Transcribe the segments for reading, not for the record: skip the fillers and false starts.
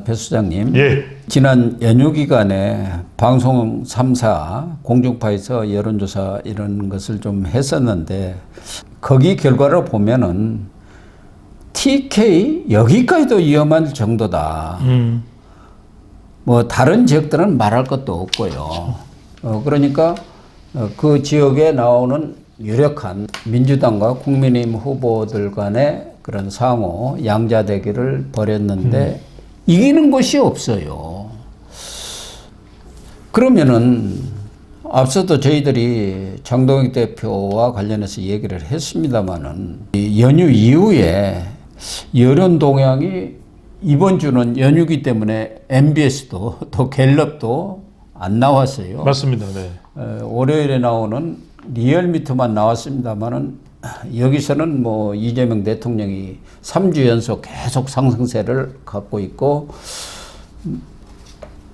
배 수장님, 예. 지난 연휴 기간에 방송 3사 공중파에서 여론조사 이런 것을 좀 했었는데 거기 결과를 보면은 TK 여기까지도 위험할 정도다. 뭐 다른 지역들은 말할 것도 없고요. 그러니까 그 지역에 나오는 유력한 민주당과 국민의힘 후보들 간의 그런 상호 양자 대결을 벌였는데 이기는 곳이 없어요. 그러면은 앞서도 저희들이 장동혁 대표와 관련해서 얘기를 했습니다마는 연휴 이후에 여론 동향이 이번 주는 연휴기 때문에 MBS도 또 갤럽도 안 나왔어요. 맞습니다. 네. 월요일에 나오는 리얼미터만 나왔습니다만은 여기서는 뭐 이재명 대통령이 3주 연속 계속 상승세를 갖고 있고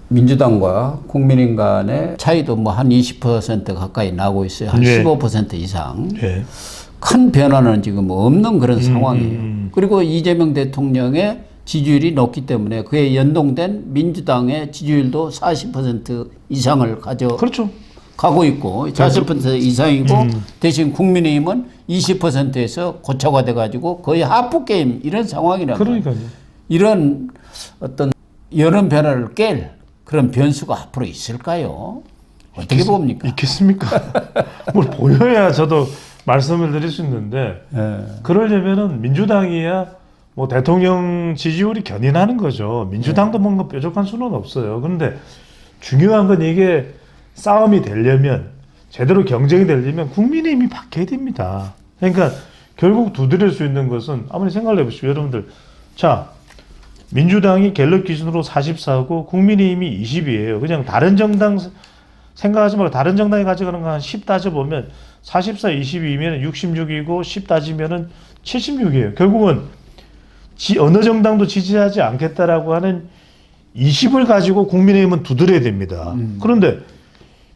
민주당과 국민의힘 간의 차이도 뭐 한 20% 가까이 나고 있어요. 한 15% 이상. 예. 큰 변화는 지금 없는 그런 상황이에요. 그리고 이재명 대통령의 지지율이 높기 때문에 그에 연동된 민주당의 지지율도 40% 이상을 그렇죠. 가고 있고 40% 이상이고 대신 국민의힘은 20%에서 고착화 돼가지고 거의 하프 게임 이런 상황이란 말이에요. 그러니까요. 이런 어떤 여론 변화를 깰 그런 변수가 앞으로 있을까요? 어떻게 봅니까? 있겠습니까? 뭘 보여야 저도 말씀을 드릴 수 있는데 그러려면은 민주당이야 뭐 대통령 지지율이 견인하는 거죠. 민주당도 뭔가 뾰족한 수는 없어요. 그런데 중요한 건 이게 싸움이 되려면 제대로 경쟁이 되려면 국민의힘이 바뀌어야 됩니다. 그러니까 결국 두드릴 수 있는 것은 아무리 생각을 해보십시오. 여러분들 자 민주당이 갤럽 기준으로 44고 국민의힘이 20이에요. 그냥 다른 정당 생각하지 말고 다른 정당이 가져가는 거 한 10 따져보면 44, 22면 66이고 10 따지면 76이에요. 결국은 어느 정당도 지지하지 않겠다라고 하는 20을 가지고 국민의힘은 두드려야 됩니다. 그런데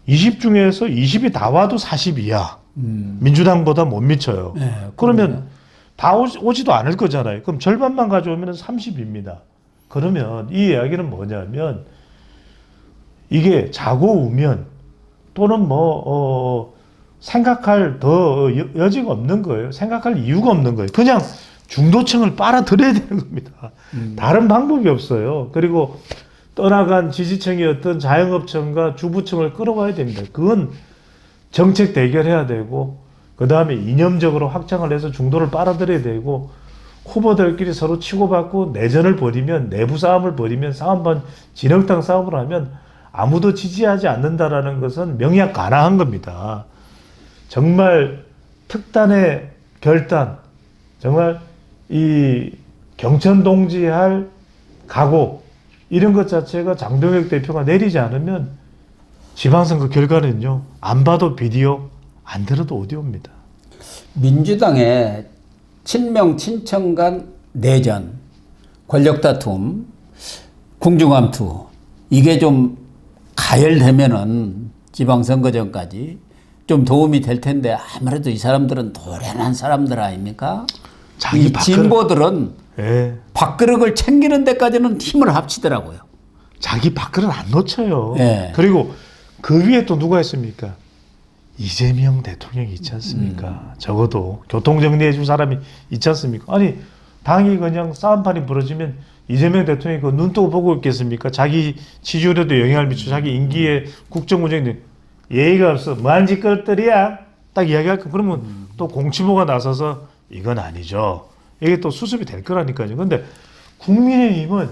20 중에서 20이 다 와도 40이야. 민주당보다 못 미쳐요. 네, 그러면 다 오지도 않을 거잖아요. 그럼 절반만 가져오면 30입니다. 그러면 이 이야기는 뭐냐면 이게 자고 우면 또는 생각할 더 여지가 없는 거예요. 생각할 이유가 없는 거예요. 그냥 중도층을 빨아들여야 되는 겁니다. 다른 방법이 없어요. 그리고 떠나간 지지층이었던 자영업층과 주부층을 끌어와야 됩니다. 그건 정책 대결해야 되고 그 다음에 이념적으로 확장을 해서 중도를 빨아들여야 되고 후보들끼리 서로 치고받고 내전을 벌이면 내부 싸움을 벌이면 싸움반 진흙탕 싸움을 하면 아무도 지지하지 않는다라는 것은 명약 가나한 겁니다. 정말 특단의 결단, 정말 이 경천동지할 각오 이런 것 자체가 장동혁 대표가 내리지 않으면 지방선거 결과는요. 안 봐도 비디오, 안 들어도 오디오입니다. 민주당의 친명 친청 간 내전, 권력 다툼, 궁중암투 이게 좀 가열되면은 지방선거 전까지 좀 도움이 될 텐데 아무래도 이 사람들은 노련한 사람들 아닙니까? 이 진보들은 밥그릇을 챙기는 데까지는 힘을 합치더라고요. 자기 밥그릇 안 놓쳐요. 네. 그리고 그 위에 또 누가 있습니까? 이재명 대통령이 있지 않습니까? 적어도 교통정리해 줄 사람이 있지 않습니까? 아니 당이 그냥 싸움판이 벌어지면 이재명 대통령이 그 눈 뜨고 보고 있겠습니까? 자기 지지율에도 영향을 미치고 자기 임기에 국정운영에 예의가 없어. 뭐한 짓것들이야? 딱 이야기할 거. 그러면 또 공치보가 나서서 이건 아니죠. 이게 또 수습이 될 거라니까요. 근데 국민의힘은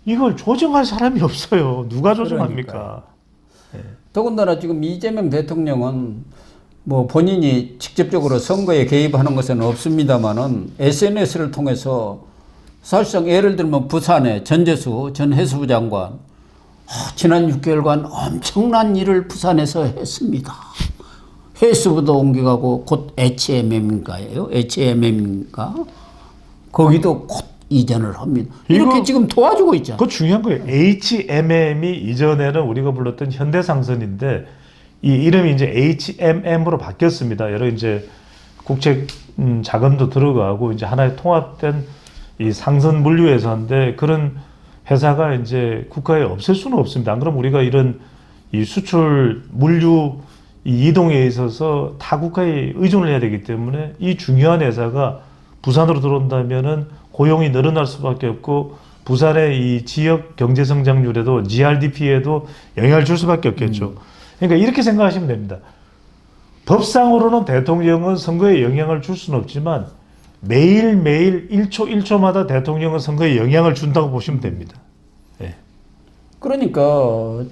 이걸 조정할 사람이 없어요. 누가 조정합니까? 네. 더군다나 지금 이재명 대통령은 뭐 본인이 직접적으로 선거에 개입하는 것은 없습니다만은 SNS를 통해서 사실상 예를 들면 부산의 전재수 전 해수부 장관 지난 6개월간 엄청난 일을 부산에서 했습니다. 해수부도 옮겨가고 곧 HMM인가요? HMM인가? 거기도 곧 이전을 합니다. 이렇게 지금 도와주고 있잖아요. 그거 중요한 거예요. HMM이 이전에는 우리가 불렀던 현대상선인데 이 이름이 이제 HMM으로 바뀌었습니다. 여러 이제 국책 자금도 들어가고 이제 하나의 통합된 이 상선 물류회사인데 그런 회사가 이제 국가에 없앨 수는 없습니다. 안 그러면 우리가 이런 이 수출 물류 이 이동에 있어서 타 국가에 의존을 해야 되기 때문에 이 중요한 회사가 부산으로 들어온다면은 고용이 늘어날 수밖에 없고 부산의 이 지역 경제 성장률에도 GRDP에도 영향을 줄 수밖에 없겠죠. 그러니까 이렇게 생각하시면 됩니다. 법상으로는 대통령은 선거에 영향을 줄 수는 없지만 매일매일 1초 1초마다 대통령은 선거에 영향을 준다고 보시면 됩니다. 예. 그러니까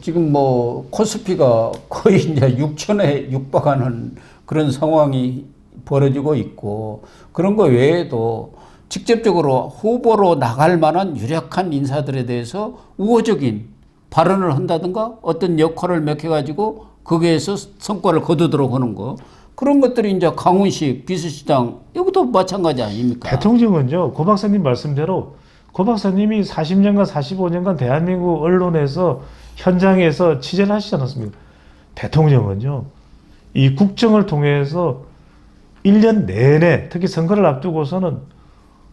지금 뭐 코스피가 거의 이제 6천에 육박하는 그런 상황이 벌어지고 있고 그런 거 외에도 직접적으로 후보로 나갈 만한 유력한 인사들에 대해서 우호적인 발언을 한다든가 어떤 역할을 맡겨가지고 거기에서 성과를 거두도록 하는 거 그런 것들이 이제 강훈식 비서실장 여기도 마찬가지 아닙니까? 대통령은요, 고 박사님 말씀대로 고 박사님이 40년간 45년간 대한민국 언론에서 현장에서 취재를 하시지 않았습니까? 대통령은요, 이 국정을 통해서 1년 내내 특히 선거를 앞두고서는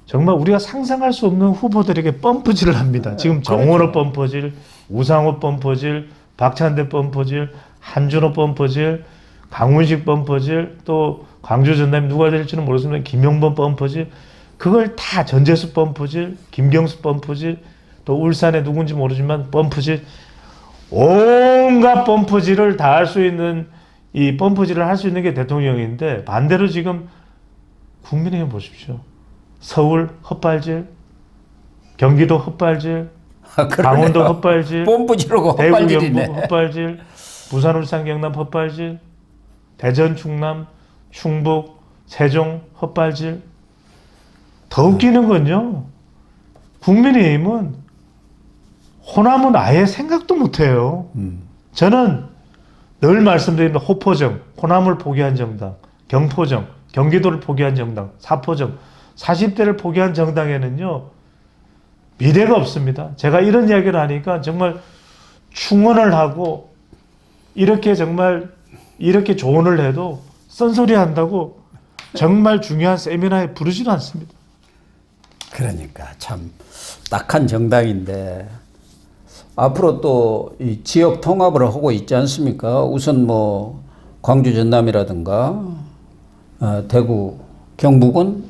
정말 우리가 상상할 수 없는 후보들에게 펌프질을 합니다. 지금 정원호 펌프질, 우상호 펌프질, 박찬대 펌프질, 한준호 펌프질, 강훈식 펌프질, 또 광주 전남이 누가 될지는 모르겠지만 김용범 펌프질, 그걸 다 전재수 펌프질, 김경수 펌프질, 또 울산에 누군지 모르지만 펌프질, 온갖 펌프질을 다 할 수 있는 이 펌프질을 할 수 있는 게 대통령인데 반대로 지금 국민의힘 보십시오. 서울 헛발질, 경기도 헛발질, 강원도 헛발질, 펌프질하고 대구 헛발질이네. 경북 헛발질, 부산 울산 경남 헛발질, 대전 충남 충북 세종 헛발질. 더 웃기는 건요, 국민의힘은 호남은 아예 생각도 못해요. 저는 늘 말씀드리는 호포정, 호남을 포기한 정당, 경포정, 경기도를 포기한 정당, 사포정, 40대를 포기한 정당에는요 미래가 없습니다. 제가 이런 이야기를 하니까 정말 충원을 하고 이렇게 정말 이렇게 조언을 해도 쓴소리 한다고 정말 중요한 세미나에 부르지도 않습니다. 그러니까 참 딱한 정당인데 앞으로 또 이 지역 통합을 하고 있지 않습니까? 우선 뭐 광주 전남이라든가 대구 경북은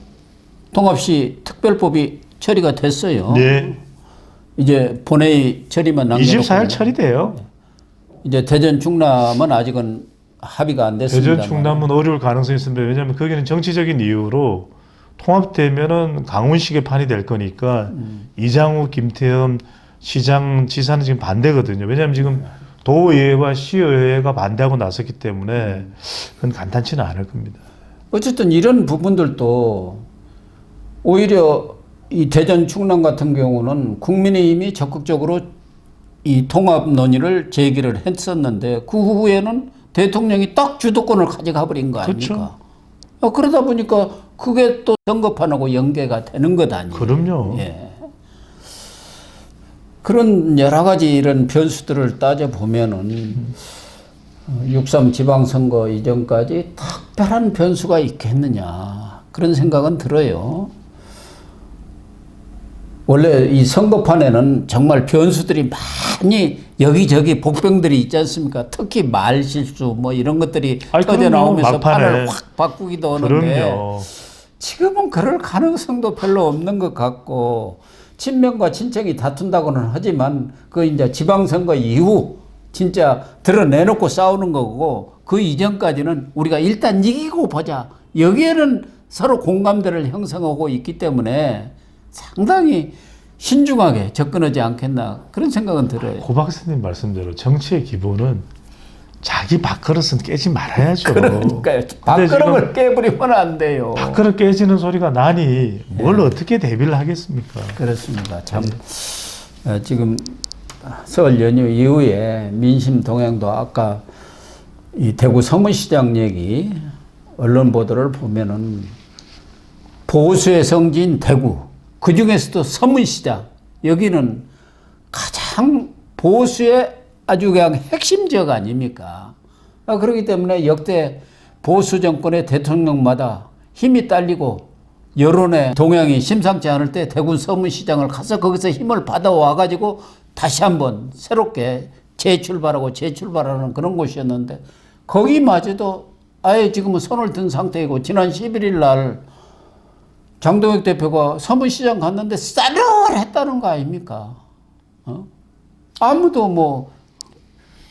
통합시 특별법이 처리가 됐어요. 네. 이제 본회의 처리만 남겨놓고 24일 처리돼요. 이제 대전 충남은 아직은 합의가 안 됐습니다. 대전 충남은 어려울 가능성이 있습니다. 왜냐하면 거기는 정치적인 이유로 통합되면은 강훈식의 판이 될 거니까 이장우, 김태흠 시장, 지사는 지금 반대거든요. 왜냐하면 지금 도의회와 시의회가 반대하고 나섰기 때문에 그건 간단치는 않을 겁니다. 어쨌든 이런 부분들도 오히려 이 대전 충남 같은 경우는 국민의힘이 적극적으로 이 통합 논의를 제기를 했었는데 그 후에는 대통령이 딱 주도권을 가져가 버린 거 아닙니까? 그렇죠. 그러다 보니까 그게 또 선거판하고 연계가 되는 것 아니에요? 그럼요. 예. 그런 여러 가지 이런 변수들을 따져보면은 6.3 지방선거 이전까지 특별한 변수가 있겠느냐 그런 생각은 들어요. 원래 이 선거판에는 정말 변수들이 많이 여기저기 복병들이 있지 않습니까? 특히 말 실수 뭐 이런 것들이 터져 나오면서 판을 확 바꾸기도 하는데 그럼요. 지금은 그럴 가능성도 별로 없는 것 같고 친명과 친청이 다툰다고는 하지만 그 이제 지방선거 이후 진짜 드러내놓고 싸우는 거고 그 이전까지는 우리가 일단 이기고 보자. 여기에는 서로 공감대를 형성하고 있기 때문에 상당히 신중하게 접근하지 않겠나 그런 생각은 들어요. 고 박사님 말씀대로 정치의 기본은 자기 밥그릇은 깨지 말아야죠. 그러니까요. 밥그릇을 깨버리면 안 돼요. 밥그릇 깨지는 소리가 나니 뭘 어떻게 대비를 하겠습니까? 그렇습니다. 참 지금 설 연휴 이후에 민심 동향도 아까 이 대구 서문시장 얘기 언론 보도를 보면은 보수의 성지인 대구 그 중에서도 서문시장 여기는 가장 보수의 아주 그냥 핵심 지역 아닙니까? 그렇기 때문에 역대 보수 정권의 대통령마다 힘이 딸리고 여론의 동향이 심상치 않을 때 대구 서문시장을 가서 거기서 힘을 받아와 가지고 다시 한번 새롭게 재출발하는 그런 곳이었는데 거기마저도 아예 지금은 손을 든 상태이고 지난 11일 날 장동혁 대표가 서문시장 갔는데 싸늘했다는 거 아닙니까? 아무도 뭐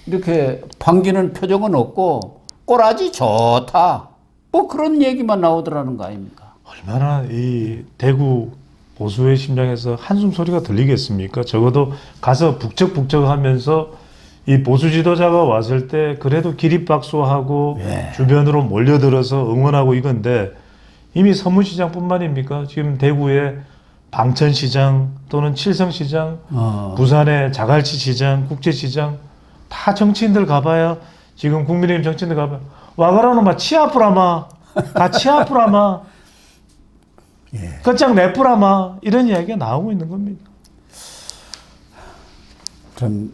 이렇게 반기는 표정은 없고 꼬라지 좋다 뭐 그런 얘기만 나오더라는 거 아닙니까? 얼마나 이 대구 보수의 심장에서 한숨 소리가 들리겠습니까? 적어도 가서 북적북적하면서 이 보수 지도자가 왔을 때 그래도 기립박수하고 주변으로 몰려들어서 응원하고 이건데 이미 서문시장뿐만입니까? 지금 대구의 방천시장 또는 칠성시장, 부산의 자갈치 시장, 국제시장 다 정치인들 가봐야 지금 국민의힘 정치인들 가봐야 와가라는 마 치아프라마 다 치아프라마 끝장 내뿌라마 이런 이야기가 나오고 있는 겁니다. 좀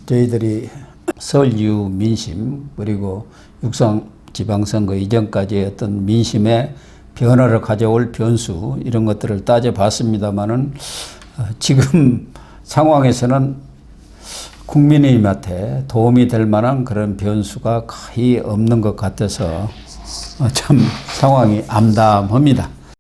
저희들이 설 이후 민심 그리고 육상 지방선거 이전까지의 어떤 민심의 변화를 가져올 변수 이런 것들을 따져봤습니다마는 지금 상황에서는 국민의힘한테 도움이 될 만한 그런 변수가 거의 없는 것 같아서 참 상황이 암담합니다.